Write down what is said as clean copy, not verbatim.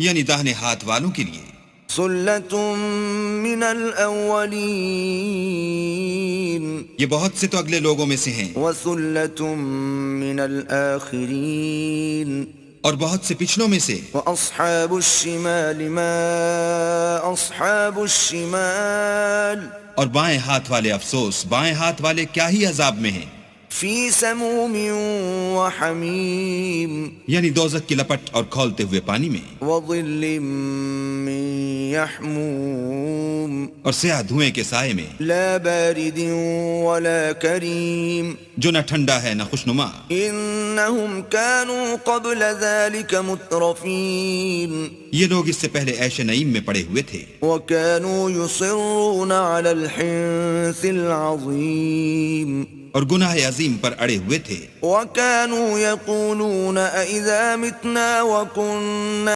यानी दाहिने हाथ वालों के लिए। सुल्लतुम मिनल अव्वलीन, ये बहुत से तो अगले लोगों में से हैं, व सुल्लतुम मिनल आखिरीन, और बहुत से पिछलों में से। व अस्हाबुश शिमाल मा अस्हाबुश शिमाल, और बाएं हाथ वाले अफसोस, बाएं हाथ वाले क्या ही अजाब में हैं। फी समूमिन व हमीम, यानी दोज़ख की लपट और खौलते हुए पानी में, व ज़िल्लिम मिन यहमूम, और स्याह धुएं के साए में, ला बारिदिन वला करीम, जो न ठंडा है न खुशनुमा। इन्नहुम कानू क़ब्ल ज़ालिक मुत्रफ़ीन, ये लोग इससे पहले ऐश नईम में पड़े हुए थे, व कानू युसिर्रून अलल हिंसिल अज़ीम, और गुनाह अजीम पर अड़े हुए थे। व कानू यक़ूलून अइज़ा मितना व कुन्ना